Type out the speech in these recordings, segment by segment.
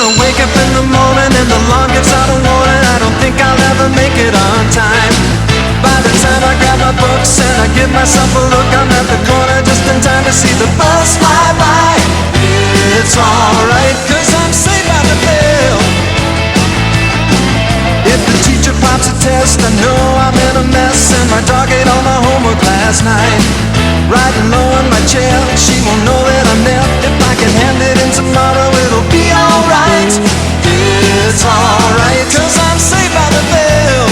gonna wake up in the morning and the alarm gives out a warning. I don't think I'll ever make it on time. By the time I grab my books and I give myself a look, I'm at the corner just in time to see the bus fly by. It's alright, cause I'm saved by the bell. If the teacher pops a test, I know I'm in a mess, and my dog ate all my homework last night. Riding low in my chair, she won't know that I'm there. If I can hand it in tomorrow, it'll be alright. It's alright, cause I'm saved by the bell.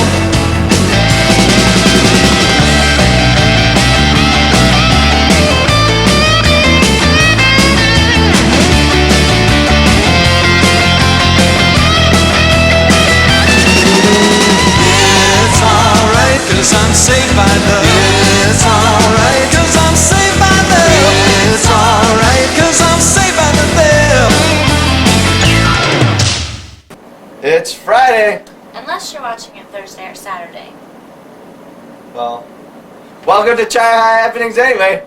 It's alright, cause I'm saved by the. It's alright, cause I'm saved by the. It's alright, cause I'm saved by the bell. It's Friday. Unless you're watching it Thursday or Saturday. Well, welcome to Chai High Happenings anyway.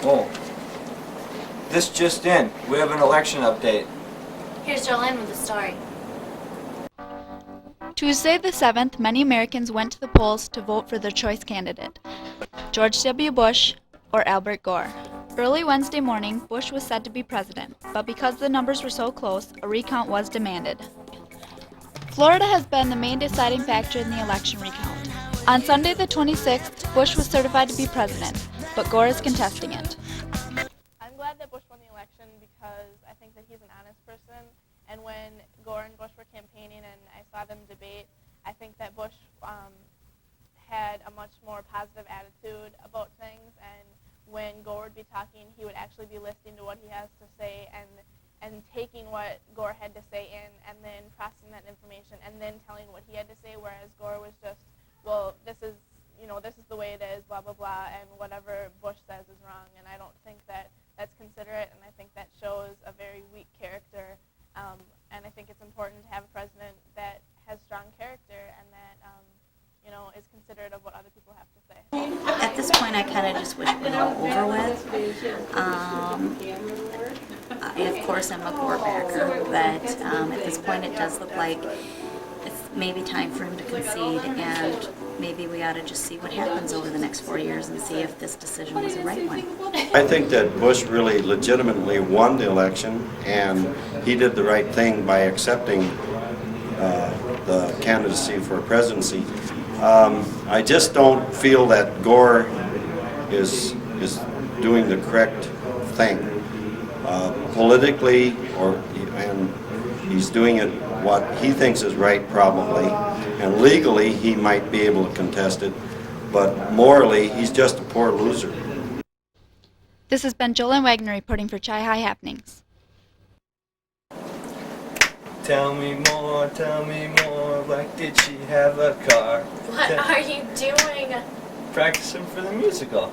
Oh, this just in. We have an election update. Here's Jolene with the story. Tuesday the 7th, many Americans went to the polls to vote for their choice candidate, George W. Bush or Albert Gore. Early Wednesday morning, Bush was said to be president, but because the numbers were so close, a recount was demanded. Florida has been the main deciding factor in the election recount. On Sunday the 26th, Bush was certified to be president, but Gore is contesting it. I'm glad that Bush won the election because I think that he's an honest person. And when Gore and Bush were campaigning and I saw them debate, I think that Bush had a much more positive attitude about things. And when Gore would be talking, he would actually be listening to what he has to say and taking what Gore had to say in and then processing that information and then telling what he had to say, whereas Gore was just, well, this is the way it is, blah, blah, blah, and whatever Bush says is wrong. And I don't think that that's considerate, and I think that shows a very weak character. And I think it's important to have a president that has strong character and that, is considerate of what other people have to say. At this point, I kind of just wish it was all over with. Of course, I'm a Gore backer, but at this point, it does look like it's maybe time for him to concede, and maybe we ought to just see what happens over the next 4 years and see if this decision was the right one. I think that Bush really legitimately won the election, and he did the right thing by accepting the candidacy for presidency. I just don't feel that Gore is doing the correct thing politically, and he's doing it what he thinks is right probably, and legally he might be able to contest it, but morally he's just a poor loser. This has been Jolene Wagner reporting for Chai High Happenings. Tell me more, like did she have a car? What are you doing? Practicing for the musical.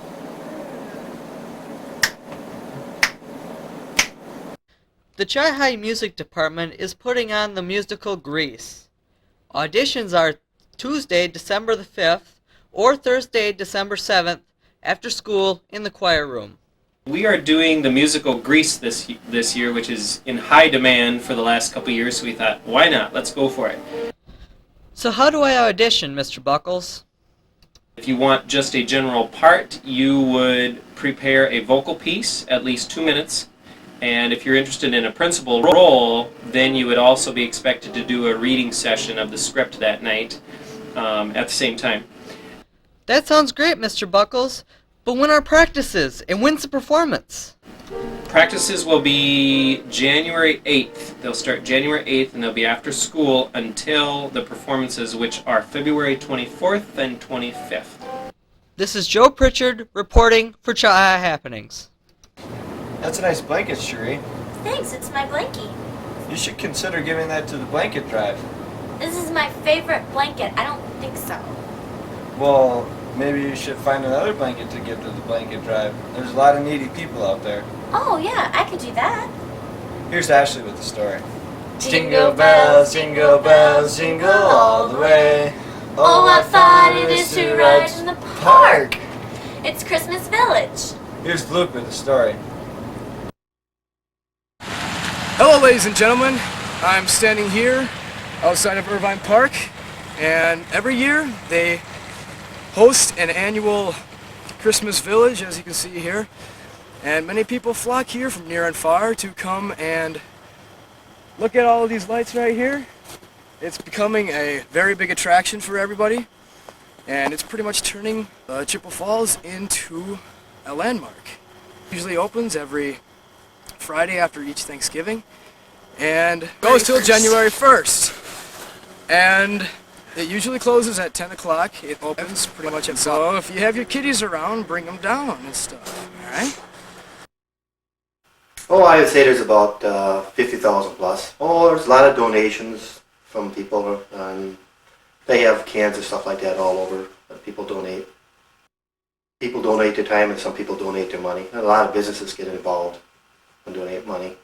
The Chai High Music Department is putting on the musical Grease. Auditions are Tuesday, December the 5th, or Thursday, December 7th, after school in the choir room. We are doing the musical Grease this year, which is in high demand for the last couple of years, so we thought, why not? Let's go for it. So how do I audition, Mr. Buckles? If you want just a general part, you would prepare a vocal piece, at least 2 minutes. And if you're interested in a principal role, then you would also be expected to do a reading session of the script that night at the same time. That sounds great, Mr. Buckles. But when are practices, and when's the performance? Practices will be January 8th. They'll start January 8th, and they'll be after school until the performances, which are February 24th and 25th. This is Joe Pritchard reporting for Chai High Happenings. That's a nice blanket, Cherie. Thanks, it's my blankie. You should consider giving that to the blanket drive. This is my favorite blanket. I don't think so. Well, maybe you should find another blanket to give to the blanket drive. There's a lot of needy people out there. Oh, yeah, I could do that. Here's Ashley with the story. Jingle bells, jingle all the way. Oh, what fun it is to ride in the park. It's Christmas Village. Here's Luke with the story. Hello, ladies and gentlemen. I'm standing here outside of Irvine Park, and every year they host an annual Christmas village, as you can see here, and many people flock here from near and far to come and look at all of these lights right here. It's becoming a very big attraction for everybody, and it's pretty much turning Chippewa Falls into a landmark. It usually opens every Friday after each Thanksgiving and goes till January 1st. And it usually closes at 10 o'clock. It opens pretty much at so if you have your kiddies around, bring them down and stuff, alright? Oh, I would say there's about 50,000 plus. Oh, there's a lot of donations from people, and they have cans and stuff like that all over that people donate. People donate their time and some people donate their money. And a lot of businesses get involved and donate money.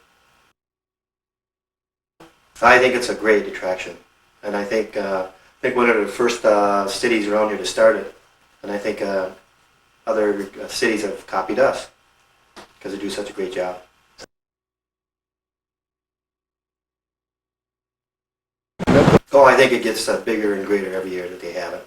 I think it's a great attraction, and I think one of the first cities around here to start it, and I think other cities have copied us because they do such a great job. Oh, I think it gets bigger and greater every year that they have it.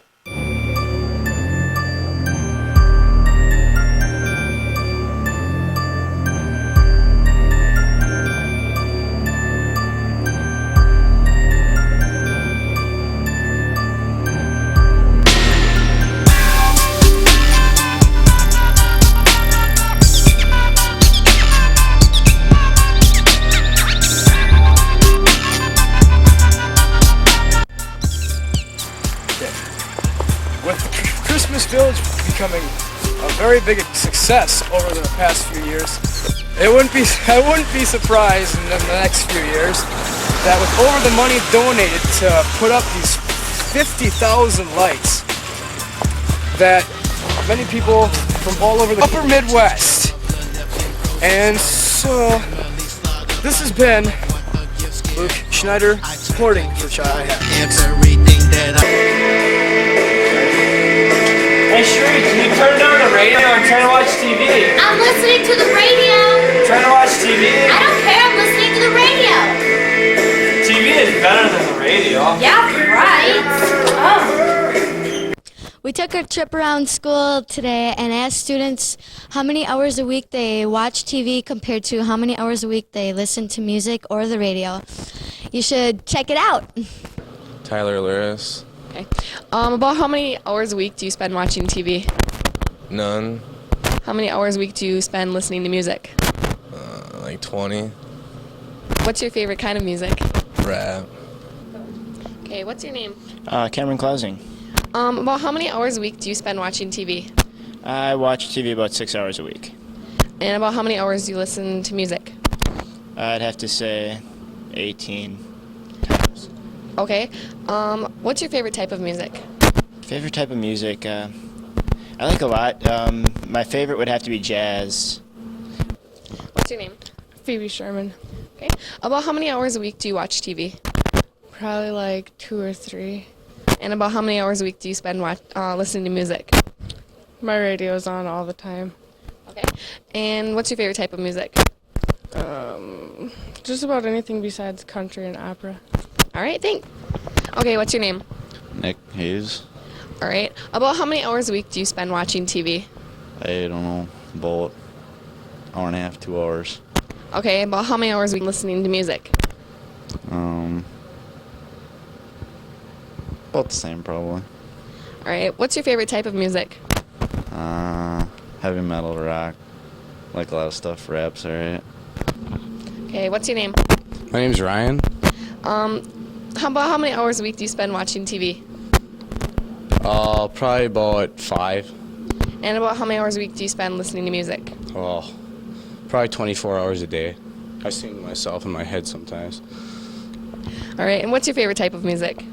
With Christmas Village becoming a very big success over the past few years, I wouldn't be surprised in the next few years that with over the money donated to put up these 50,000 lights, that many people from all over the upper Midwest. And so this has been Luke Schneider reporting for Chi-Hi Happenings. Hey Sheree, can you turn down the radio? I'm trying to watch TV. I'm listening to the radio. I'm trying to watch TV. I don't care, I'm listening to the radio. TV is better than the radio. Yeah, right. Oh. We took a trip around school today and asked students how many hours a week they watch TV compared to how many hours a week they listen to music or the radio. You should check it out. Tyler Luris. Okay. About how many hours a week do you spend watching TV? None. How many hours a week do you spend listening to music? Like 20. What's your favorite kind of music? Rap. Okay, what's your name? Cameron Clausing. About how many hours a week do you spend watching TV? I watch TV about 6 hours a week. And about how many hours do you listen to music? I'd have to say 18. Okay. What's your favorite type of music? Favorite type of music? I like a lot. My favorite would have to be jazz. What's your name? Phoebe Sherman. Okay. About how many hours a week do you watch TV? Probably like 2 or 3. And about how many hours a week do you spend listening to music? My radio's on all the time. Okay. And what's your favorite type of music? Just about anything besides country and opera. All right, thanks. Okay, what's your name? Nick Hayes. All right. About how many hours a week do you spend watching TV? I don't know, about hour and a half, 2 hours. Okay, about how many hours a week listening to music? About the same, probably. All right. What's your favorite type of music? Heavy metal, rock, like a lot of stuff. Rap's alright. Okay, what's your name? My name's Ryan. How many hours a week do you spend watching TV? Probably about 5. And about how many hours a week do you spend listening to music? Oh, probably 24 hours a day. I sing to myself in my head sometimes. All right, and what's your favorite type of music?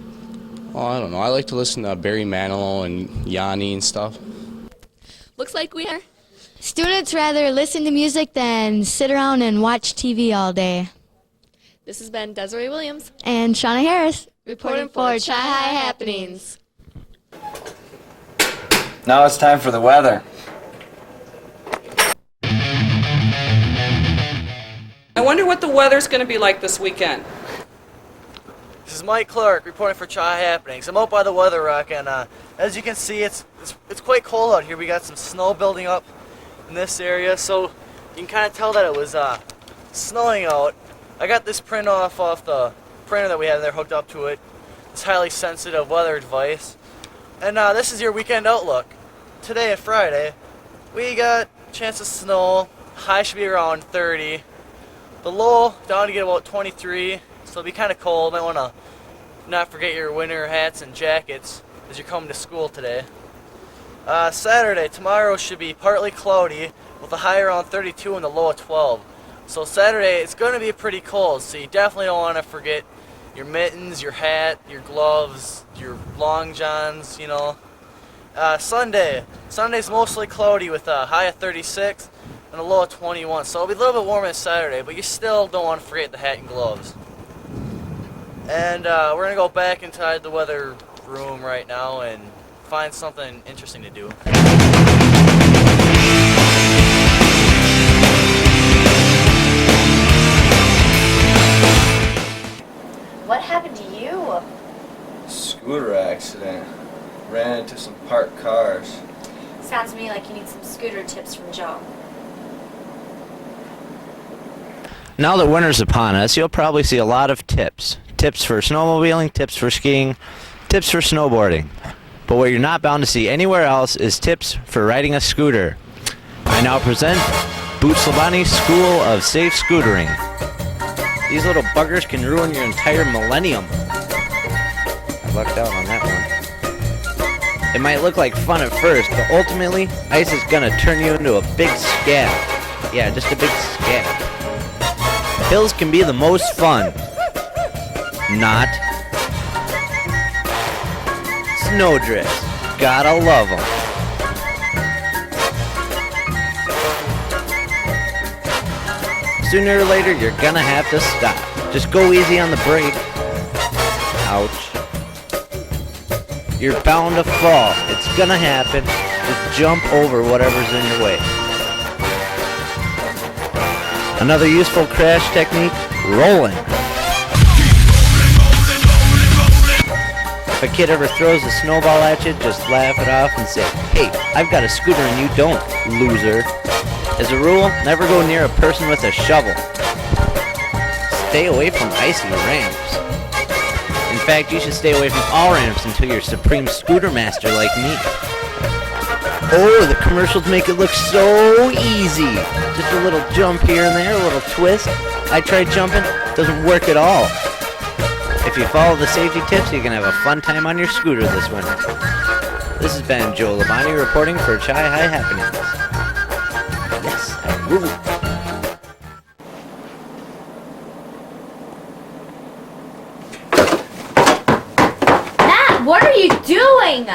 Oh, I don't know. I like to listen to Barry Manilow and Yanni and stuff. Looks like we are. Students rather listen to music than sit around and watch TV all day. This has been Desiree Williams And Shauna Harris reporting for Chi-Hi Happenings. Now it's time for the weather. I wonder what the weather's going to be like this weekend. This is Mike Clark reporting for Chi Happenings. I'm out by the weather rock, and as you can see, it's quite cold out here. We got some snow building up in this area, so you can kind of tell that it was snowing out. I got this print off the printer that we had there hooked up to it. It's highly sensitive weather advice. And this is your weekend outlook. Today and Friday, we got a chance of snow. High should be around 30. The low down to get about 23, so it'll be kind of cold. Might want to not forget your winter hats and jackets as you're coming to school today. Saturday, tomorrow should be partly cloudy with a high around 32 and the low of 12. So Saturday, it's going to be pretty cold, so you definitely don't want to forget your mittens, your hat, your gloves, your long johns, you know. Sunday's mostly cloudy with a high of 36 and a low of 21, so it'll be a little bit warmer than Saturday, but you still don't want to forget the hat and gloves. And we're going to go back inside the weather room right now and find something interesting to do. What happened to you? Scooter accident. Ran into some parked cars. Sounds to me like you need some scooter tips from Joe. Now that winter's upon us, you'll probably see a lot of tips. Tips for snowmobiling, tips for skiing, tips for snowboarding. But what you're not bound to see anywhere else is tips for riding a scooter. I now present Boots Labonte School of Safe Scootering. These little buggers can ruin your entire millennium. I lucked out on that one. It might look like fun at first, but ultimately, ice is gonna turn you into a big scab. Yeah, just a big scab. Hills can be the most fun. Not. Snowdrifts. Gotta love them. Sooner or later, you're gonna have to stop. Just go easy on the brake. Ouch. You're bound to fall. It's gonna happen. Just jump over whatever's in your way. Another useful crash technique, rolling. If a kid ever throws a snowball at you, just laugh it off and say, "Hey, I've got a scooter and you don't, loser." As a rule, never go near a person with a shovel. Stay away from icy ramps. In fact, you should stay away from all ramps until you're supreme scooter master like me. Oh, the commercials make it look so easy. Just a little jump here and there, a little twist. I tried jumping, doesn't work at all. If you follow the safety tips, you can have a fun time on your scooter this winter. This has been Joe Labonte reporting for Chi High Happenings. Yes, I rule. Matt, what are you doing?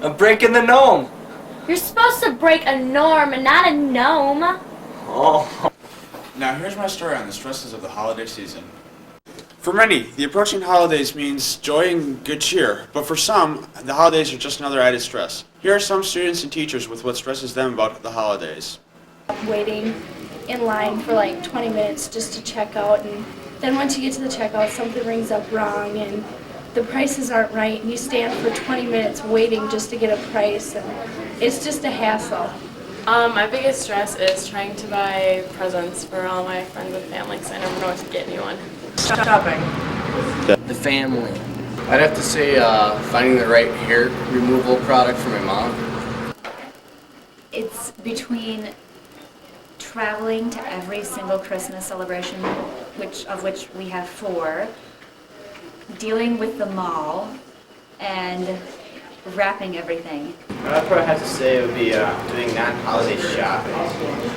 I'm breaking the gnome. You're supposed to break a norm and not a gnome. Oh. Now here's my story on the stresses of the holiday season. For many, the approaching holidays means joy and good cheer, but for some, the holidays are just another added stress. Here are some students and teachers with what stresses them about the holidays. Waiting in line for like 20 minutes just to check out, and then once you get to the checkout, something rings up wrong and the prices aren't right, and you stand for 20 minutes waiting just to get a price, and it's just a hassle. My biggest stress is trying to buy presents for all my friends and family because I never know what to get anyone. Shopping. The family. I'd have to say finding the right hair removal product for my mom. It's between traveling to every single Christmas celebration, of which we have 4, dealing with the mall, and wrapping everything. I'd probably have to say it would be doing non-holiday shopping.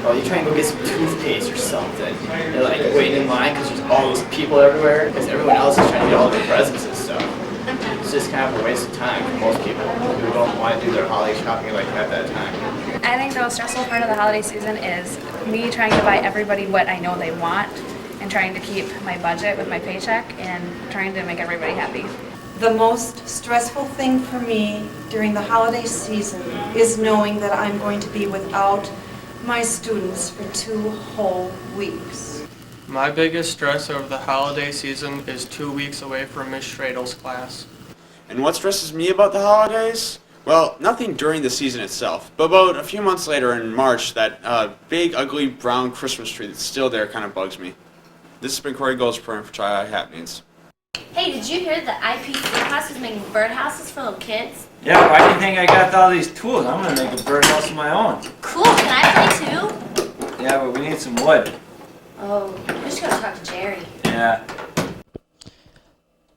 Well, you try and go get some toothpaste or something. You're like waiting in line because there's all those people everywhere because everyone else is trying to get all their presents and stuff. It's just kind of a waste of time for most people who don't want to do their holiday shopping like at that time. I think the most stressful part of the holiday season is me trying to buy everybody what I know they want and trying to keep my budget with my paycheck and trying to make everybody happy. The most stressful thing for me during the holiday season is knowing that I'm going to be without my students for 2 whole weeks. My biggest stress over the holiday season is 2 weeks away from Miss Schradel's class. And what stresses me about the holidays? Well, nothing during the season itself, but about a few months later in March, that big, ugly, brown Christmas tree that's still there kind of bugs me. This has been Corey Golds reporting for Tri Happenings. Hey, did you hear that IPC class is making birdhouses for little kids? Yeah, why do you think I got all these tools? I'm gonna make a birdhouse of my own. Cool, can I play too? Yeah, but we need some wood. Oh, we should go talk to Jerry. Yeah.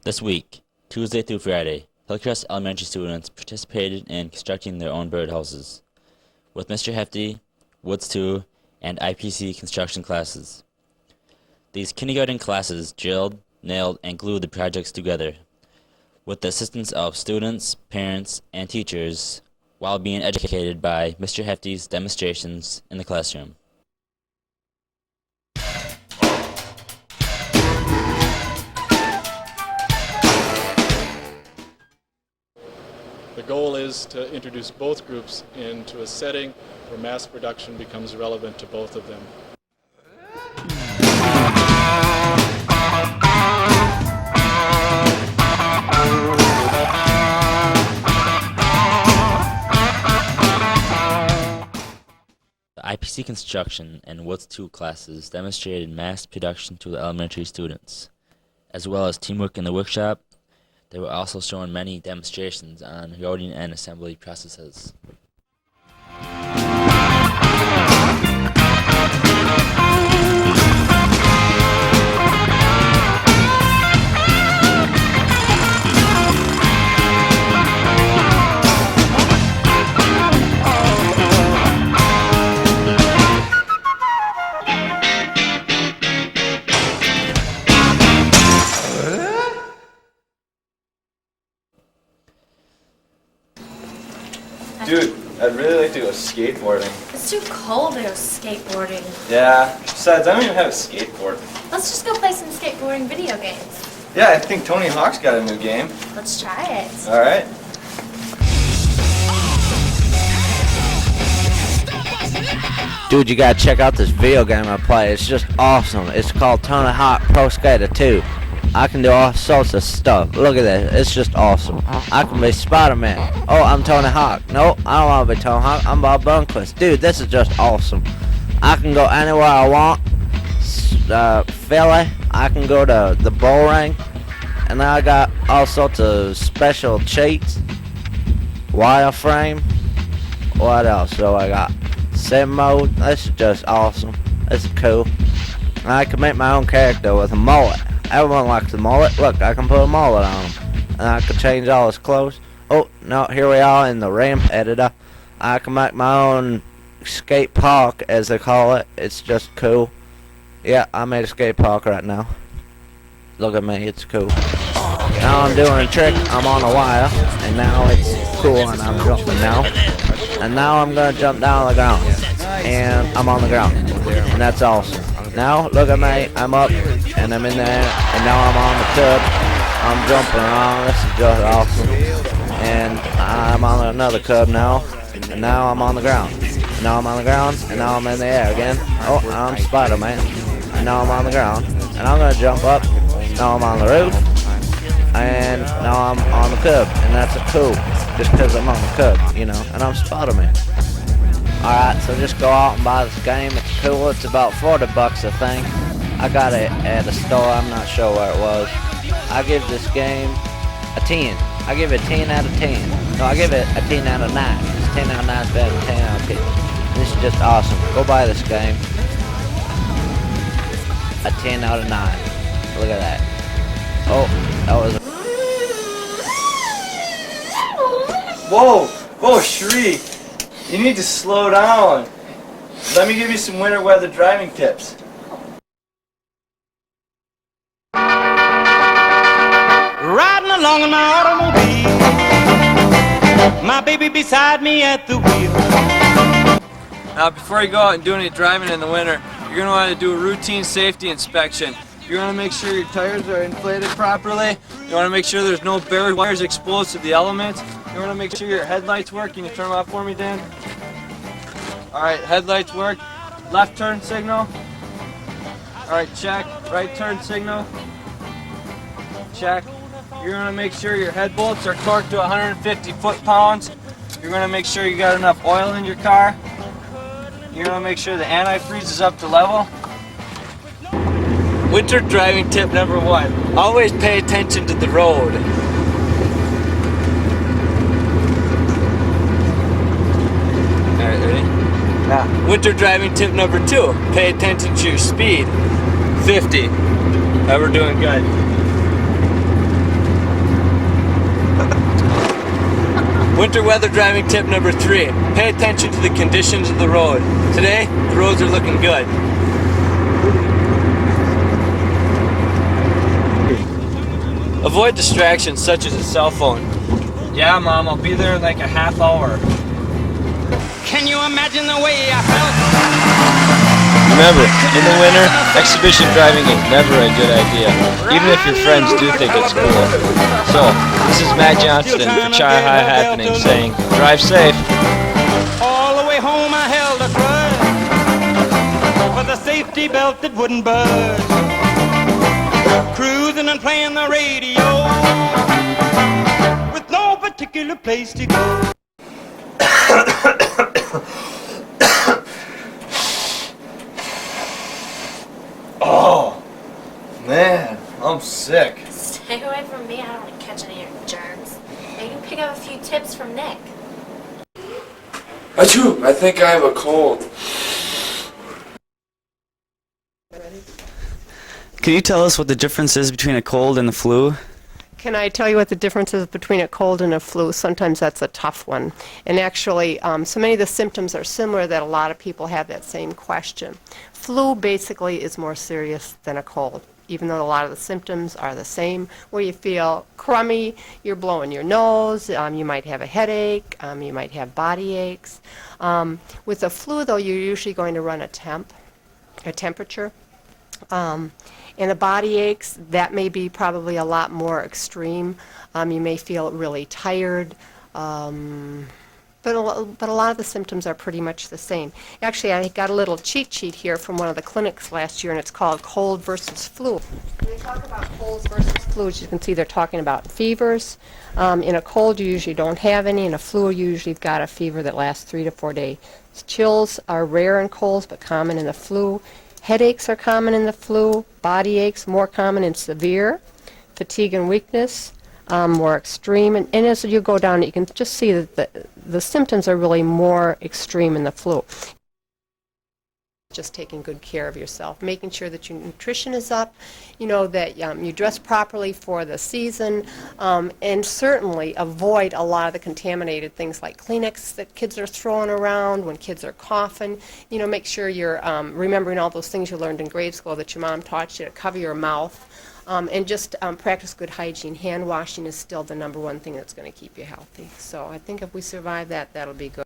This week, Tuesday through Friday, Hillcrest Elementary students participated in constructing their own birdhouses with Mr. Hefty, Woods 2, and IPC construction classes. These kindergarten classes drilled, nailed, and glued the projects together with the assistance of students, parents, and teachers while being educated by Mr. Hefty's demonstrations in the classroom. The goal is to introduce both groups into a setting where mass production becomes relevant to both of them. The IPC construction and Woods 2 classes demonstrated mass production to the elementary students, as well as teamwork in the workshop. They were also showing many demonstrations on loading and assembly processes. Dude, I'd really like to go skateboarding. It's too cold to go skateboarding. Yeah, besides, I don't even have a skateboard. Let's just go play some skateboarding video games. Yeah, I think Tony Hawk's got a new game. Let's try it. Alright. Dude, you gotta check out this video game I play. It's just awesome. It's called Tony Hawk Pro Skater 2. I can do all sorts of stuff. Look at this. It's just awesome. I can be Spider-Man. Oh, I'm Tony Hawk. No, I don't want to be Tony Hawk. I'm Bob Burnquist. Dude, this is just awesome. I can go anywhere I want. Philly. I can go to the bull ring. And I got all sorts of special cheats. Wireframe. What else do I got? Sim mode. This is just awesome. This is cool. And I can make my own character with a mullet. Everyone likes a mullet. Look, I can put a mullet on him. And I can change all his clothes. Oh, no, here we are in the RAM editor. I can make my own skate park, as they call it. It's just cool. Yeah, I made a skate park right now. Look at me, it's cool. Now I'm doing a trick. I'm on a wire. And now it's cool, and I'm jumping now. And now I'm going to jump down the ground. And I'm on the ground. And that's awesome. Now, look at me, I'm up, and I'm in there, and now I'm on the tub. I'm jumping around, this is just awesome. And I'm on another cub now, and now I'm on the ground. And now I'm on the ground, and now I'm in the air again. Oh, I'm Spider-Man. And now I'm on the ground, and I'm gonna jump up. Now I'm on the roof, and now I'm on the cub, and that's cool, just because I'm on the cub, you know, and I'm Spider-Man. Alright, so just go out and buy this game. It's cool. It's about $40, I think. I got it at a store. I'm not sure where it was. I give this game a 10. I give it a 10 out of 10. No, I give it a 10 out of 9. It's 10 out of 9 is better than 10 out of 10. And this is just awesome. Go buy this game. A 10 out of 9. Look at that. Oh, that was... Whoa! Whoa, Shri! You need to slow down. Let me give you some winter weather driving tips. Riding along in my automobile, my baby beside me at the wheel. Now, before you go out and do any driving in the winter, you're going to want to do a routine safety inspection. You want to make sure your tires are inflated properly. You want to make sure there's no bare wires exposed to the elements. You want to make sure your headlights work. Can you turn them off for me, Dan? Alright, headlights work. Left turn signal. Alright, check. Right turn signal. Check. You're going to make sure your head bolts are torqued to 150 foot-pounds. You're going to make sure you got enough oil in your car. You're going to make sure the antifreeze is up to level. Winter driving tip number 1. Always pay attention to the road. Alright, ready? Yeah. Winter driving tip number 2. Pay attention to your speed. 50. Now we're doing good. Winter weather driving tip number 3. Pay attention to the conditions of the road. Today, the roads are looking good. Avoid distractions such as a cell phone. Yeah, Mom, I'll be there in like a half hour. Can you imagine the way I felt? Remember, in the winter, exhibition driving is never a good idea, even if your friends do think it's cool. So, this is Matt Johnston for Chi High Happening saying, drive safe. All the way home I held a grudge for the safety belt that wouldn't budge. Cruising and playing the radio with no particular place to go. Oh, man, I'm sick. Stay away from me. I don't want to catch any of your germs. You can pick up a few tips from Nick. Achoo! I think I have a cold. Can you tell us what the difference is between a cold and the flu? Can I tell you what the difference is between a cold and a flu? Sometimes that's a tough one. And actually, so many of the symptoms are similar that a lot of people have that same question. Flu basically is more serious than a cold, even though a lot of the symptoms are the same, where you feel crummy, you're blowing your nose, you might have a headache, you might have body aches. With the flu, though, you're usually going to run a temperature. And the body aches, that may be probably a lot more extreme. You may feel really tired, but a lot of the symptoms are pretty much the same. Actually, I got a little cheat sheet here from one of the clinics last year, and it's called Cold versus Flu. When they talk about colds versus flu, as you can see, they're talking about fevers. In a cold, you usually don't have any. In a flu, you usually have got a fever that lasts 3 to 4 days. Chills are rare in colds, but common in the flu. Headaches are common in the flu, body aches more common and severe, fatigue and weakness more extreme, and as you go down you can just see that the symptoms are really more extreme in the flu. Just taking good care of yourself, making sure that your nutrition is up, you know, that you dress properly for the season, and certainly avoid a lot of the contaminated things like Kleenex that kids are throwing around when kids are coughing. You know, make sure you're remembering all those things you learned in grade school that your mom taught you to cover your mouth, and just practice good hygiene. Hand washing is still the #1 thing that's going to keep you healthy. So I think if we survive that, that'll be good.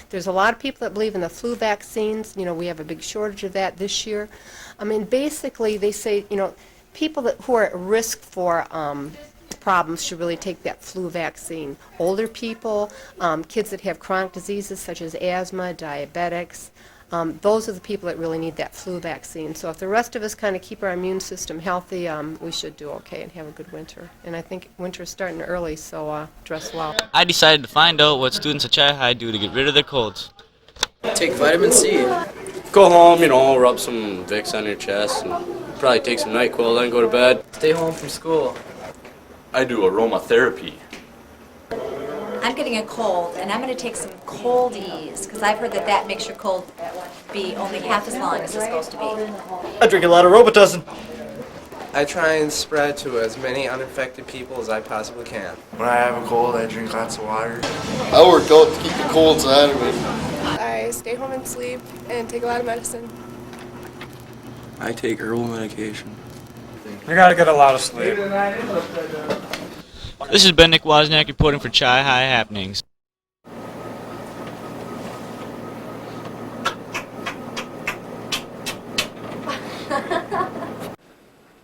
There's a lot of people that believe in the flu vaccines. You know, we have a big shortage of that this year. I mean, basically, they say, you know, people who are at risk for problems should really take that flu vaccine. Older people, kids that have chronic diseases such as asthma, diabetics, those are the people that really need that flu vaccine. So if the rest of us kind of keep our immune system healthy, we should do okay and have a good winter. And I think winter's starting early, so dress well. I decided to find out what students at Chi High do to get rid of their colds. Take vitamin C. Go home, you know, rub some Vicks on your chest, and probably take some NyQuil, then go to bed. Stay home from school. I do aromatherapy. I'm getting a cold, and I'm going to take some cold ease, because I've heard that makes your cold be only half as long as it's supposed to be. I drink a lot of Robitussin. I try and spread to as many uninfected people as I possibly can. When I have a cold, I drink lots of water. I work out to keep the colds out of me. I stay home and sleep and take a lot of medicine. I take herbal medication. You gotta get a lot of sleep. This has been Nick Wozniak reporting for Chi High Happenings.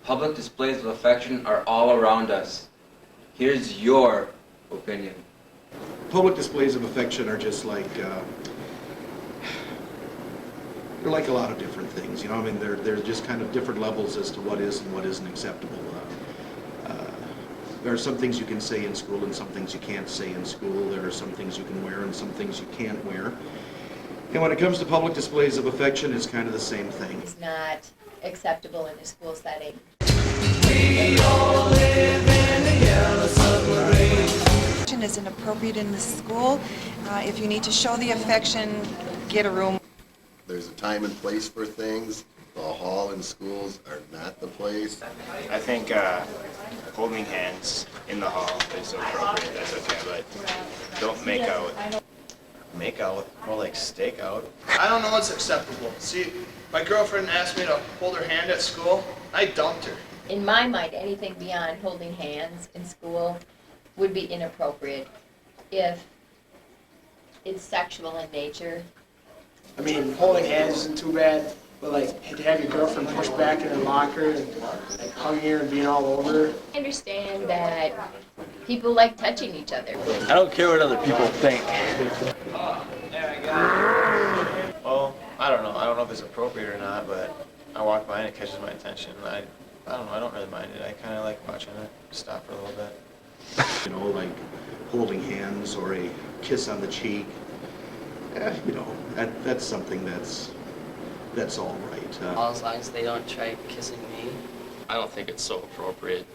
Public displays of affection are all around us. Here's your opinion. Public displays of affection are just like they're like a lot of different things, you know. I mean, they're just kind of different levels as to what is and what isn't acceptable. There are some things you can say in school and some things you can't say in school. There are some things you can wear and some things you can't wear. And when it comes to public displays of affection, it's kind of the same thing. It's not acceptable in a school setting. We all live in a yellow submarine. Affection is inappropriate in the school. If you need to show the affection, get a room. There's a time and place for things. The hall in schools are not the place. I think holding hands in the hall is appropriate, that's okay, but don't make out. Make out? More like stake out. I don't know what's acceptable. See, my girlfriend asked me to hold her hand at school. I dumped her. In my mind, anything beyond holding hands in school would be inappropriate if it's sexual in nature. I mean, holding hands isn't too bad, but like to have your girlfriend push back in her locker and like hugging her and being all over her. I understand that people like touching each other. I don't care what other people think. Well, I don't know. I don't know if it's appropriate or not, but I walk by and it catches my attention. I don't know. I don't really mind it. I kind of like watching it. Stop for a little bit. You know, like holding hands or a kiss on the cheek. You know, that's something that's all right. As long as they don't try kissing me. I don't think it's so appropriate.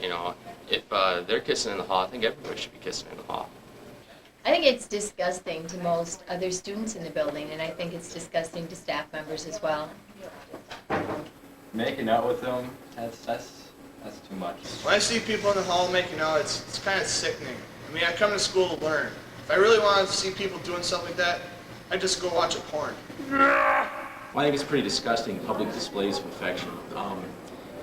You know, if they're kissing in the hall, I think everybody should be kissing in the hall. I think it's disgusting to most other students in the building, and I think it's disgusting to staff members as well. Making out with them, that's too much. When I see people in the hall making out, it's kind of sickening. I mean, I come to school to learn. If I really want to see people doing stuff like that, I just go watch a porn. Well, I think it's pretty disgusting, public displays of affection.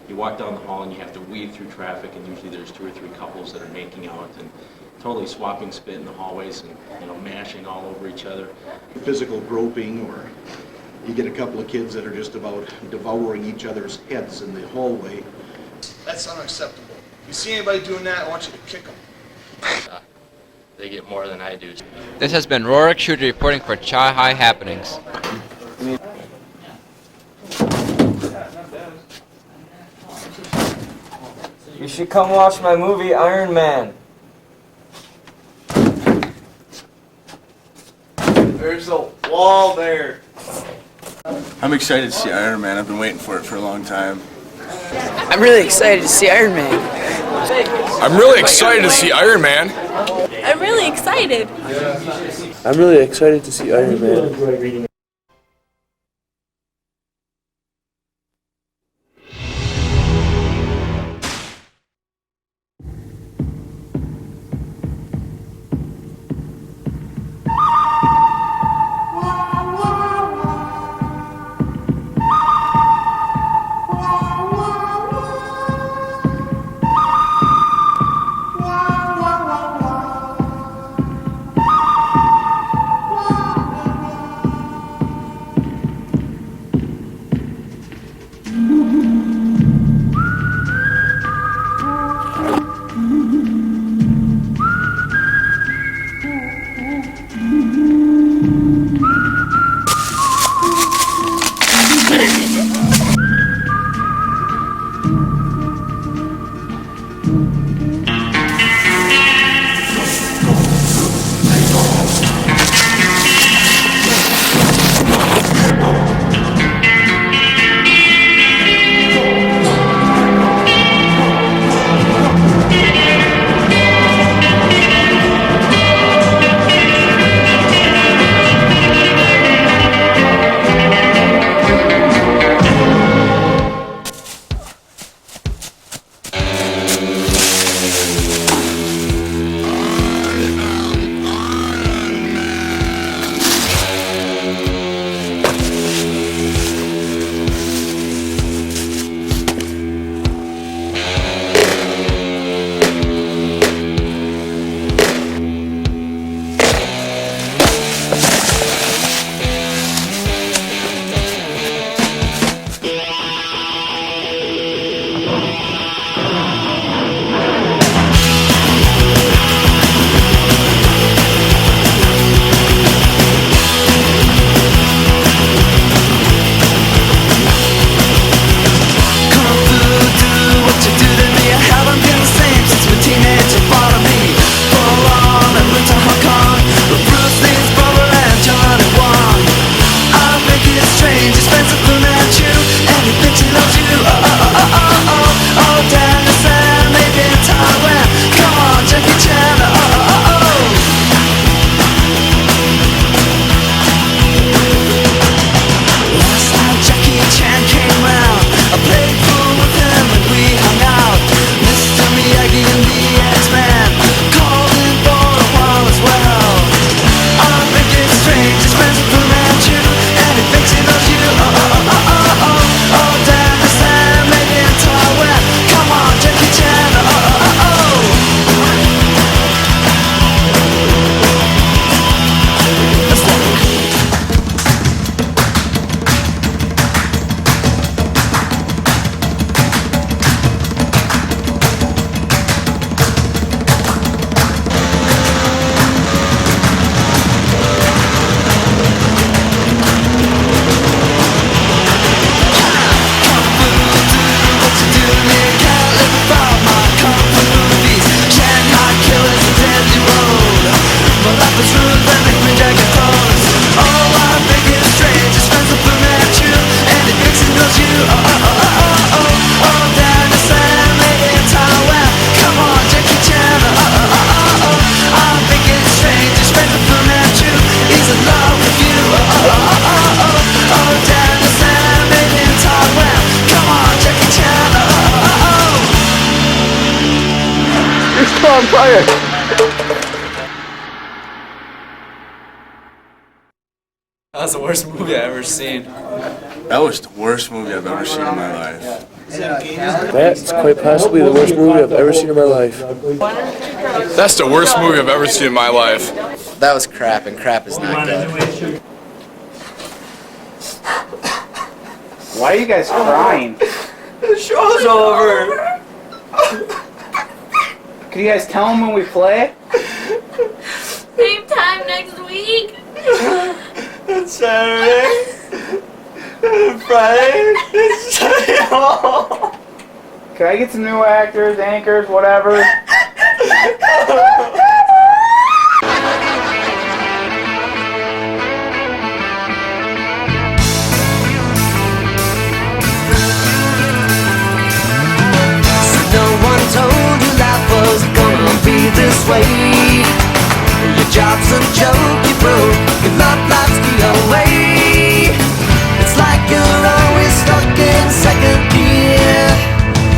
You walk down the hall and you have to weave through traffic, and usually there's 2 or 3 couples that are making out and totally swapping spit in the hallways and, you know, mashing all over each other. Physical groping, or you get a couple of kids that are just about devouring each other's heads in the hallway. That's unacceptable. If you see anybody doing that, I want you to kick them. They get more than I do. This has been Rorik Schuder reporting for Chi High Happenings. You should come watch my movie Iron Man. There's a wall there. I'm excited to see Iron Man. I've been waiting for it for a long time. I'm really excited to see Iron Man. I'm really excited to see Iron Man. I'm really excited. I'm really excited to see Iron Man. on fire! That was the worst movie I've ever seen. That was the worst movie I've ever seen in my life. That's quite possibly the worst movie I've ever seen in my life. That's the worst movie I've ever seen in my life. That was crap, and crap is not good. Why are you guys crying? The show's over. Can you guys tell them when we play? Same time next week. It's Saturday. Friday. It's Sunday. Can I get some new actors, anchors, whatever? No one told you life was gonna be this way. Your job's a joke you broke, your love life's the away. It's like you're always stuck in second gear,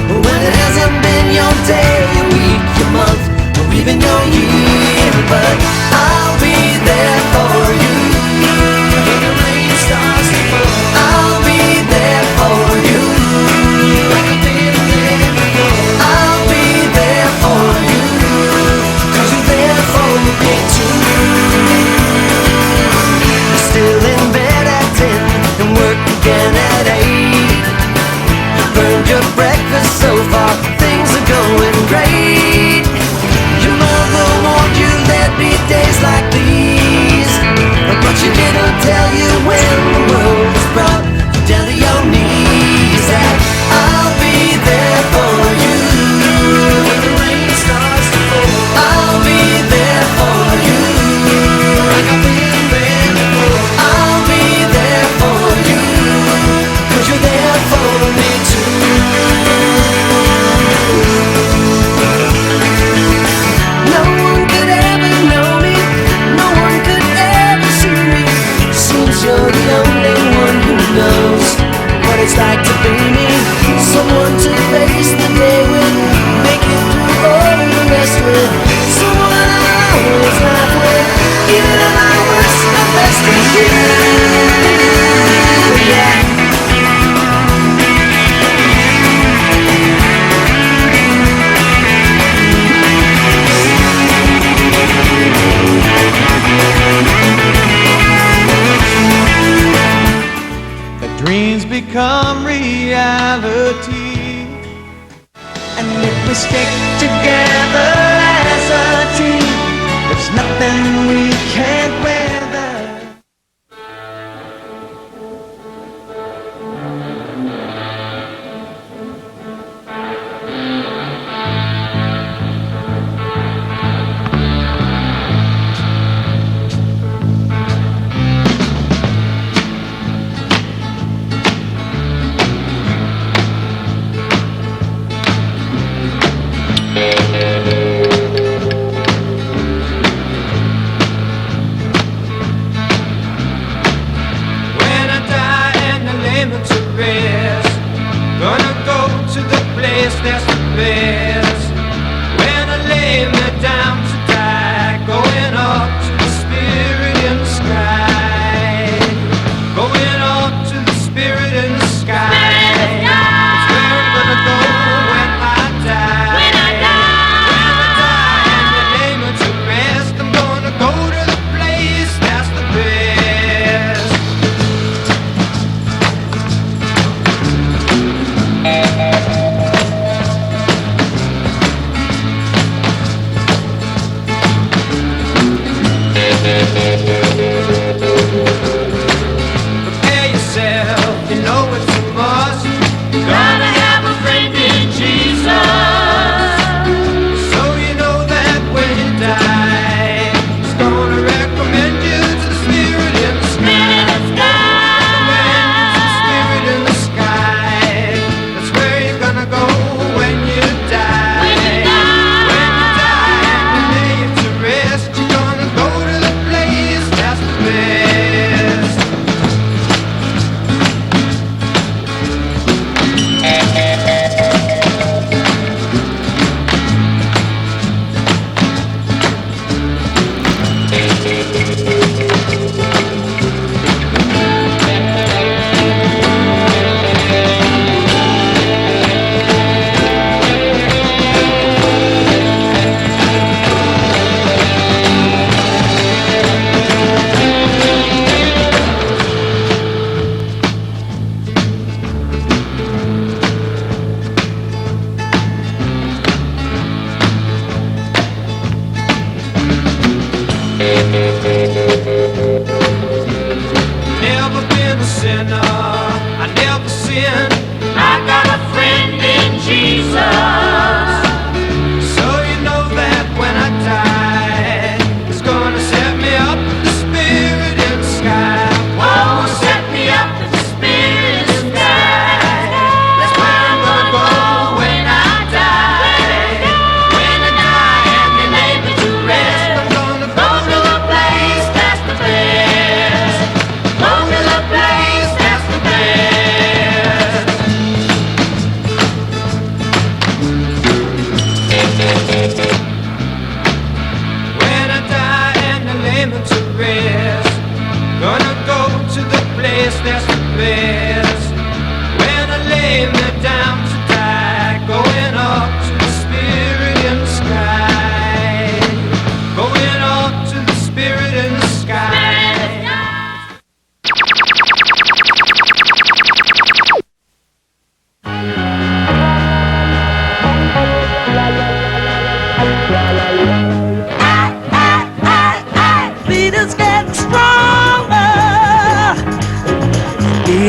when it hasn't been your day, your week, your month, or even your year. But I'll be there for you when the rain starts to fall. I'll be there for you like I've been there before. I'll be there for you, 'cause you're there for me too. You're still in bed at 10 and work again at 8. You burned your breakfast so far, things are going great. Your mother warned you there'd be days like these, but she didn't tell you when the world was brought you down to your knees. That I'll be there for you when the rain starts to fall. I'll be there for you like I've been there before. I'll be there for you, 'cause you're there for me too. No one could ever know me, no one could ever see me. Seems you're the only one who knows what it's like to be me. Someone to face the day with, make it through all the rest with. Someone I always laugh with, even at my worst, my best with you. Yeah. Dreams become reality, and if we stick together as a team, there's nothing we can't weather.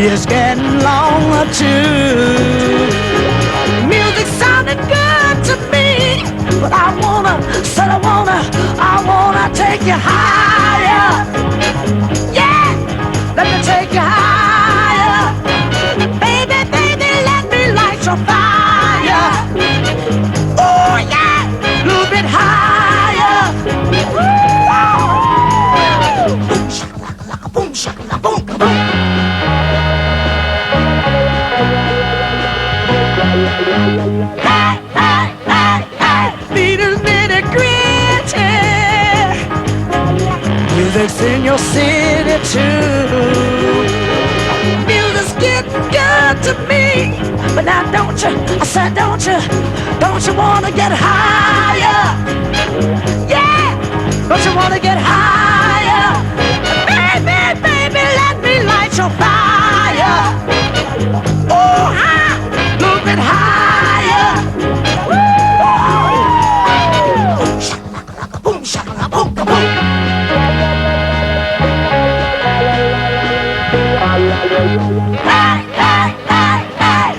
beat is getting longer too. Music sounded good to me, but I wanna take you higher. Yeah, let me take you higher. Baby, baby, let me light your fire. Oh yeah, a little bit higher. Boom shakalaka, boom shakalaka, boom boom. Hey, hey, hey, hey, beat is nitty gritty. Music's in your city too. Music's getting good to me, but now don't you? I said don't you wanna get higher? Yeah, don't you wanna get higher? Baby, baby, let me light your fire. Oh, high, little bit higher. Boom shakalaka, boom shakalaka, boom boom. Hey, hey, hey, hey.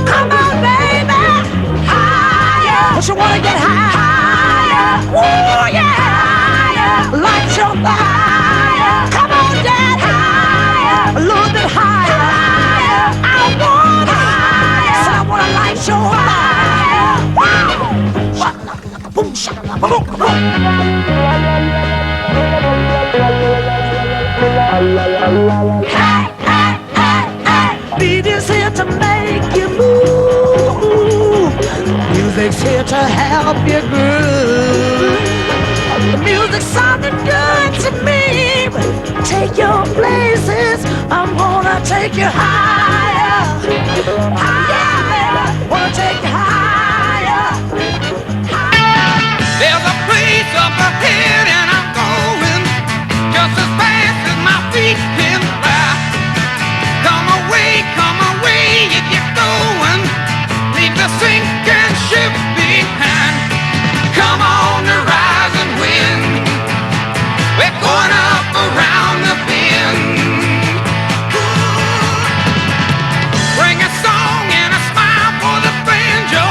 Come on, baby, higher. Don't you wanna get higher? Oh yeah, higher. Light your fire. Come on, Dad, higher. A little bit higher. I wanna higher. So I wanna light your fire. Wow. Shakalaka, boom, shakalaka, boom, boom. Hey, hey, hey, hey. Beat is here to make you move. Music's here to help you groove. The music sounded good to me. Take your places. I'm gonna take you higher. Higher, baby. Wanna take you higher. There's a place up ahead and I'm going just as fast as my feet can fly. Come away if you're going. Leave the sinking ship behind. Come on the rising wind. We're going up around the bend. Bring a song and a smile for the banjo.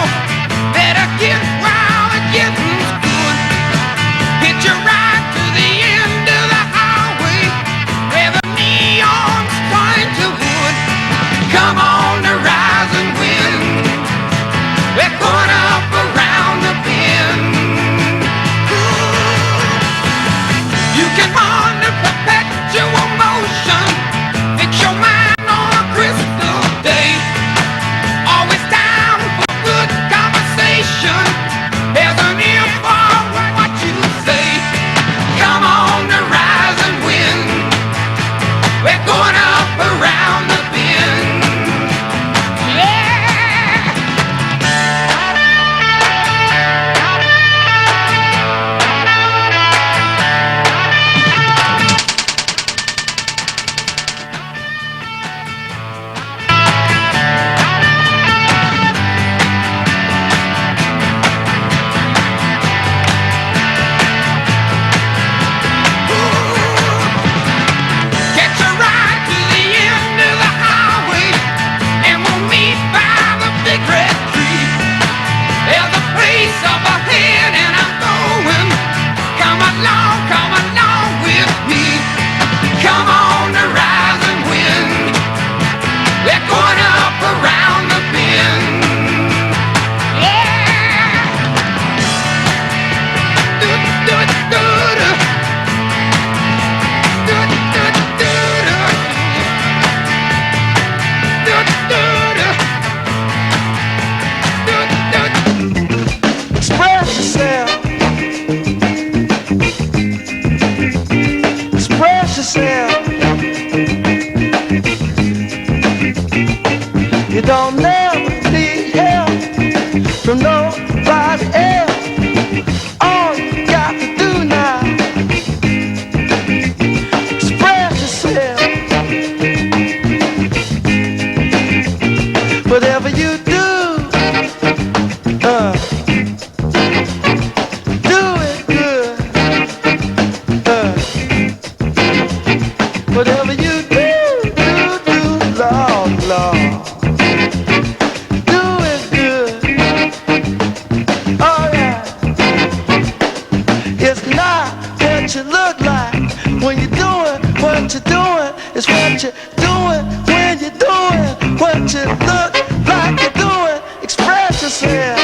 It's not what you look like when you're doing what you're doing. It's what you're doing when you're doing what you look like you're doing. Express yourself.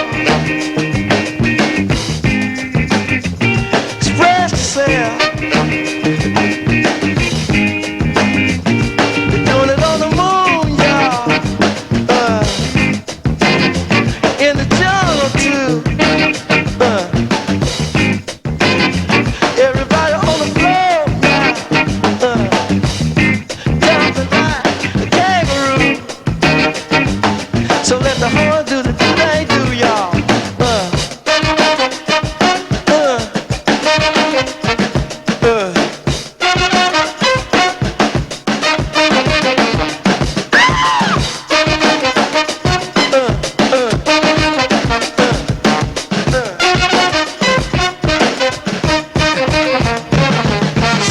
Express yourself. You're doing it on the moon, y'all. In the jungle too. Everybody on the floor now. Jumping like a kangaroo. So let the horn do the thing they do, y'all.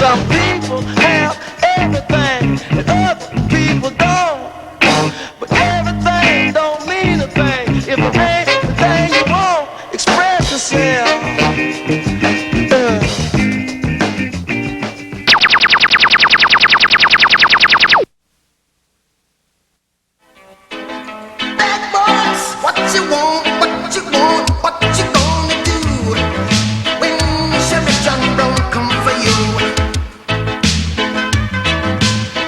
Some people have everything and other people don't. But everything don't mean a thing if it ain't the thing you want. Express yourself. Bad boys, what you want, what you want, what you gonna do when Chevy John Brown come for you?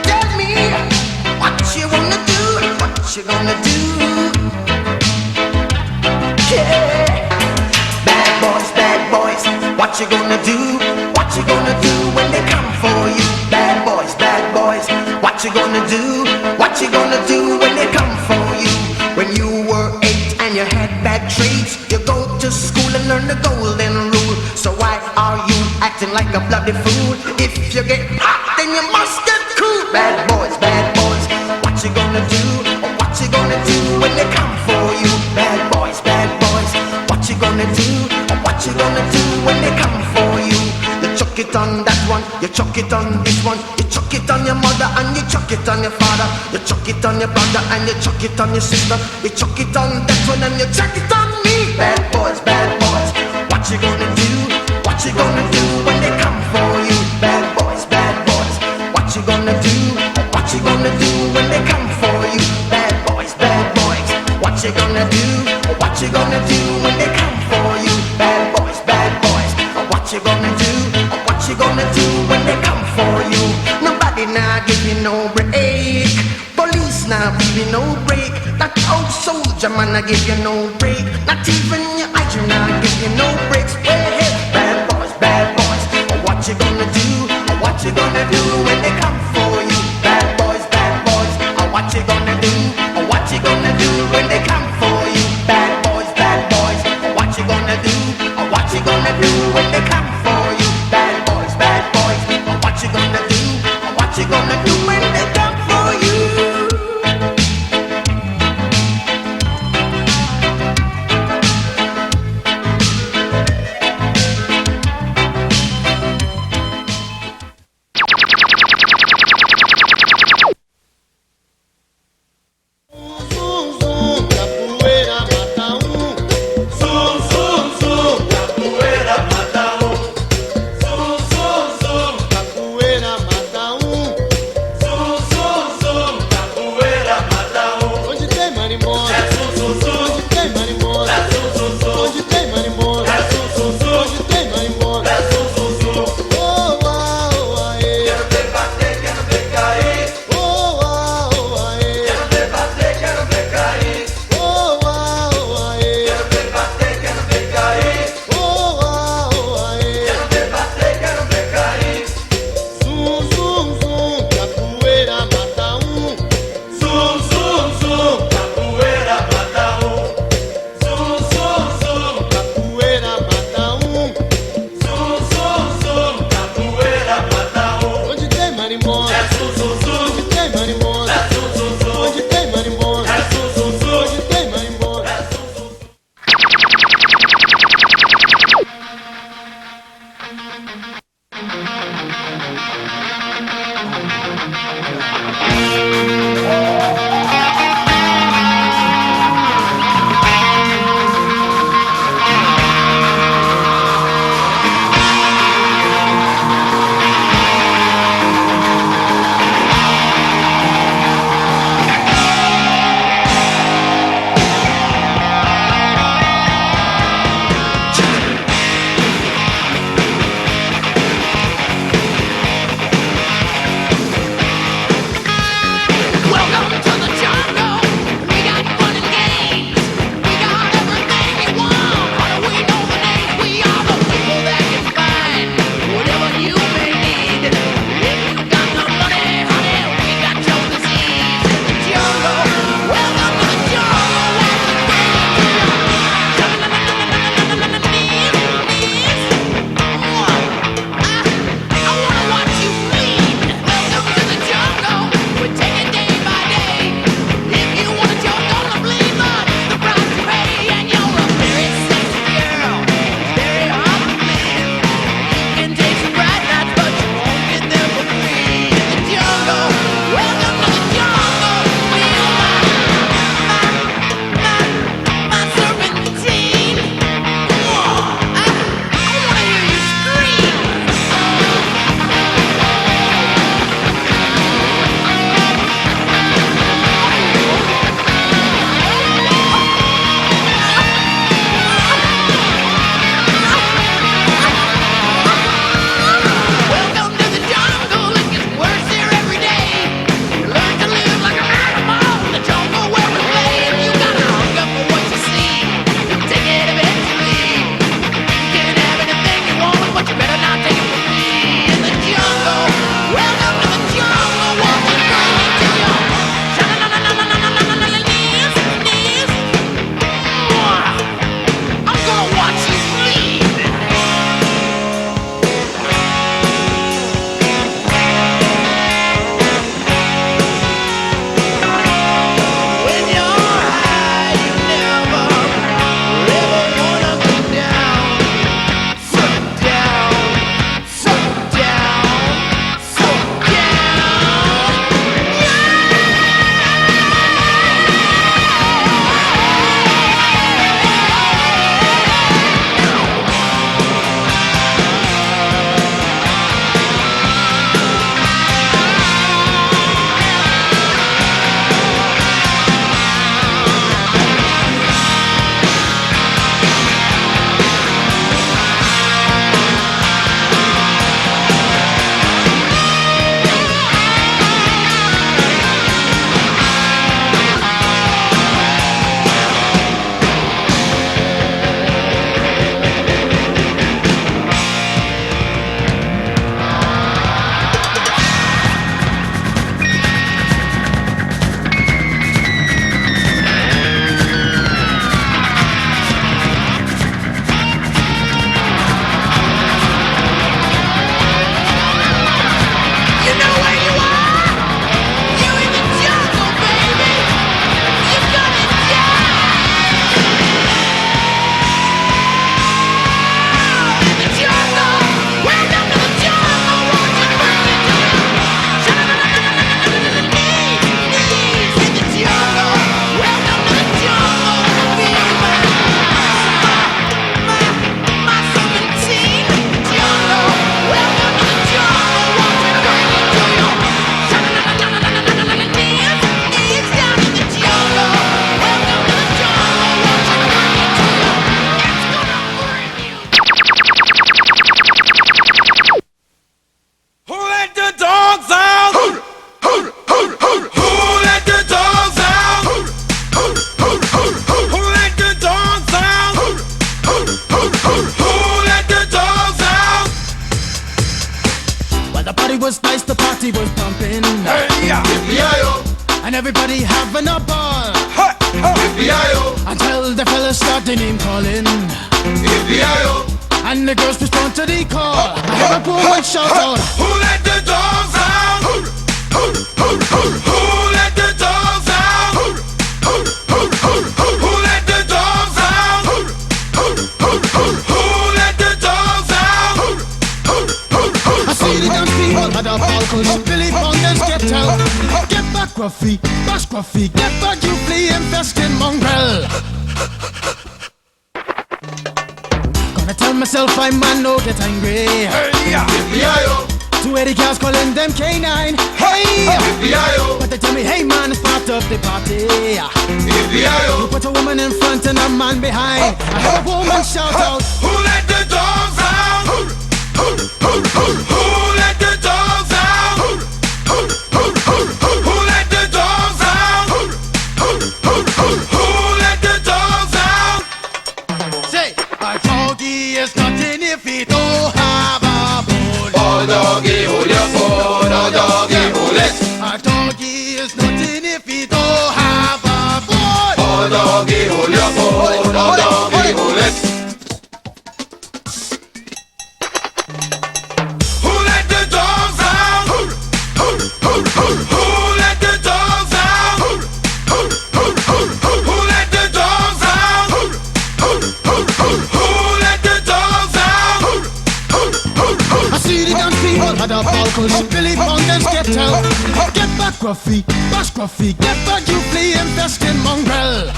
Tell me what you wanna do, what you gonna do? Yeah, bad boys, what you gonna do? What you gonna do when they come for you? Bad boys, what you gonna do? What you gonna do when they come for you? When you were 8 and you had bad traits, you go to school and learn the golden rule. So why are you acting like a bloody fool? If you get hot, then you must get cool. Bad boys, what you gonna do? What you gonna do when they come for you? Bad boys, what you gonna do? What you gonna do when they come for you? You chuck it on that one, you chuck it on this one, you chuck it on your mother and you chuck it on your father, you chuck it on your brother and you chuck it on your sister, you chuck it on that one and you chuck it on me. Bad boys, what you gonna do? What you gonna do when they come for you? Bad boys, what you gonna do? What you gonna do when they come for you? Bad boys, what you gonna do? What you gonna do when they come for you? Bad boys, what you gonna do? What you gonna do when they come for you? Nobody now give you no break. Police now give you no break. That old soldier man I give you no break. Not even your eyes now give you no breaks. Well, hey, bad boys, what you gonna do? What you gonna do when they come for you? Bad boys, what you gonna do? What you gonna do when they come for you? Bad boys, what you gonna do? What you gonna do when they come for you? Bad boys, what you gonna do? What you gonna do when they come for you? The party was nice, the party was pumping. Hey, yeah. Yippee-yi-yo. And everybody having a ball. Hey, hey. Yippee-yi-yo. Until the fellas start the name calling. Yippee-yi-yo. And the girls respond to the call. I hear a woman shout out, who let the dogs out? Who let the dogs out? Who let the dogs out? Who let the dogs out? I see the dance people at the balcony. Billy Fountains get out. Get back, Gruffy, bash Gruffy. Get back, you flea infested mongrel. Gonna tell myself I man no get angry. Hey, yeah. Yippee-yi-yo. 280 cows calling them K9. Hey, Yippee-yi-yo. But they tell me, hey man, it's part of the party. Yippee-yi-yo. You put a woman in front and a man behind. I heard a woman shout out, who let the dogs out? Who let the dogs out? Who let the dogs out? Who let the dogs out? say, a doggy is nothing if he don't have a bone. Oh doggy, hold your bone. Oh doggy, hold it. A doggy is nothing if he don't have a bone. Oh doggy, hold your bone. Oh doggy, hold it. Who let the dogs out? Who let the dogs out? Who let the dogs out? Who let the dogs out? I see the dance people at the balcony. Billy Fountains get out. Get back, Gruffy, bash Gruffy. Get back, you flea infested mongrel.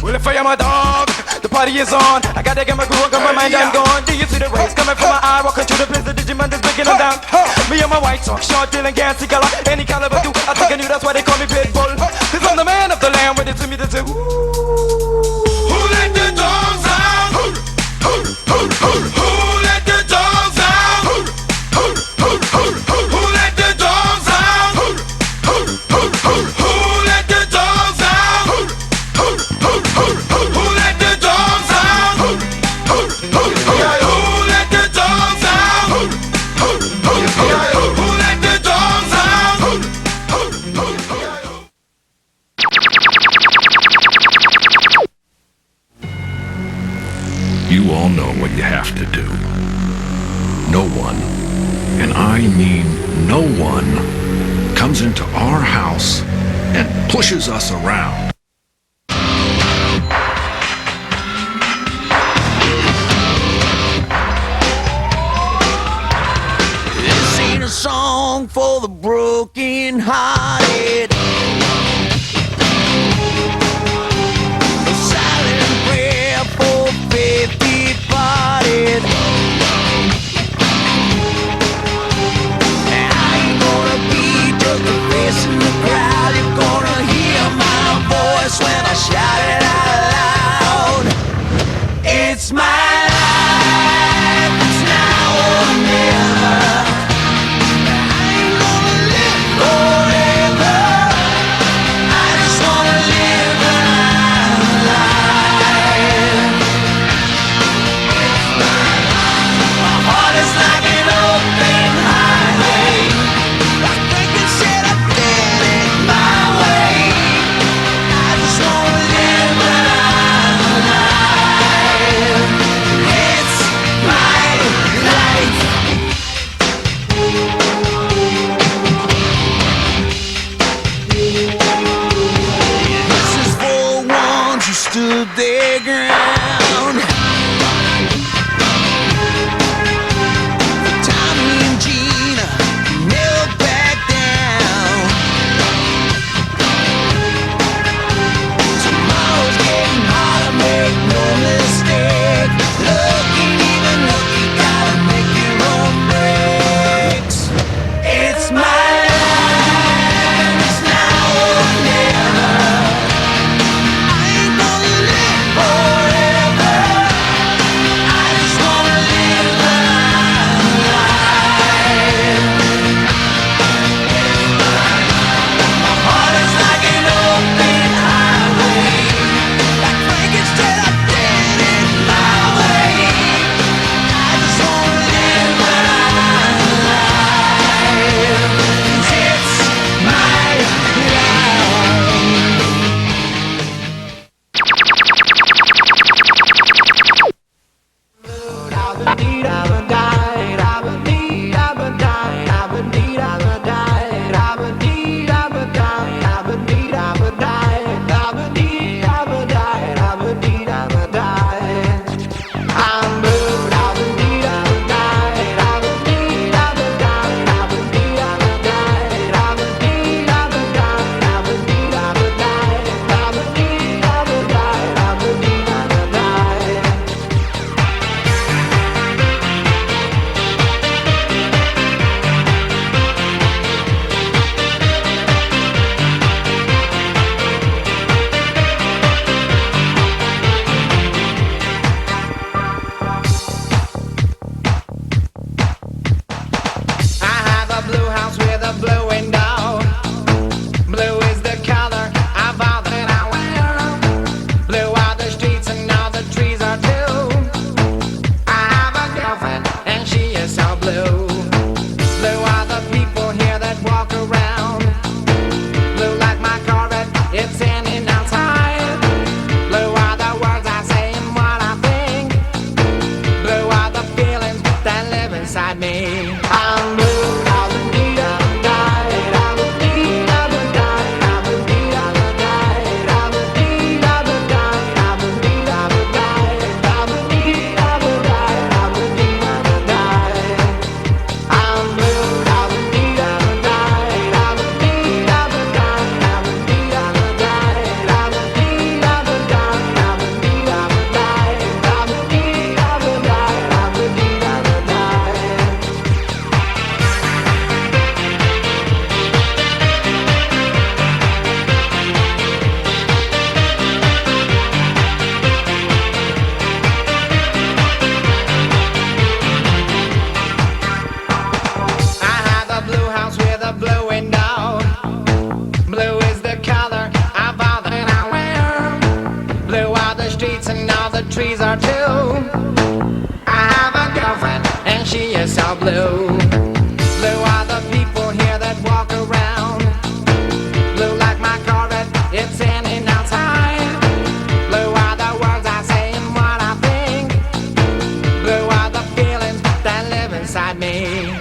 Well, if I am a dog, the party is on. I gotta get my groove on, got my mind, I'm gone. Do you see the rays coming from my eye? Walking through the place, the Digimon is breaking them down. Me and my white talk, short, dealing, gassy color. Any caliber do, I think I knew that's why they call me Pitbull. Cause I'm the man of the land, when they to me, they say, ooh. Who let the dogs out? Who let the dogs out? Who let the dogs out? Who let the dogs out? Who let the dogs out? Who let the dogs out? Who let the dogs out? You all know what you have to do. No one, and I mean no one, comes into our house and pushes us around. This ain't a song for the broken hearted. A silent prayer for faith departed. I ain't gonna be just a face in the crowd. You're gonna hear my voice when I shout it out loud. It's my life, it's now or never. I ain't gonna live forever. the blue window. Blue is the color of all that I wear. Blue are the streets and all the trees are too. I have a girlfriend and she is so blue. Blue are the people here that walk around. Blue like my Corvette, it's standing outside. Blue are the words I say and what I think. Blue are the feelings that live inside me. I'm blue. Blue window. Blue is the color of all that I wear. Blue are the streets and all the trees are too. I have a girlfriend and she is so blue. Blue are the people here that walk around. Blue like my Corvette, it's standing outside. Blue are the words I say and what I think. Blue are the feelings that live inside me.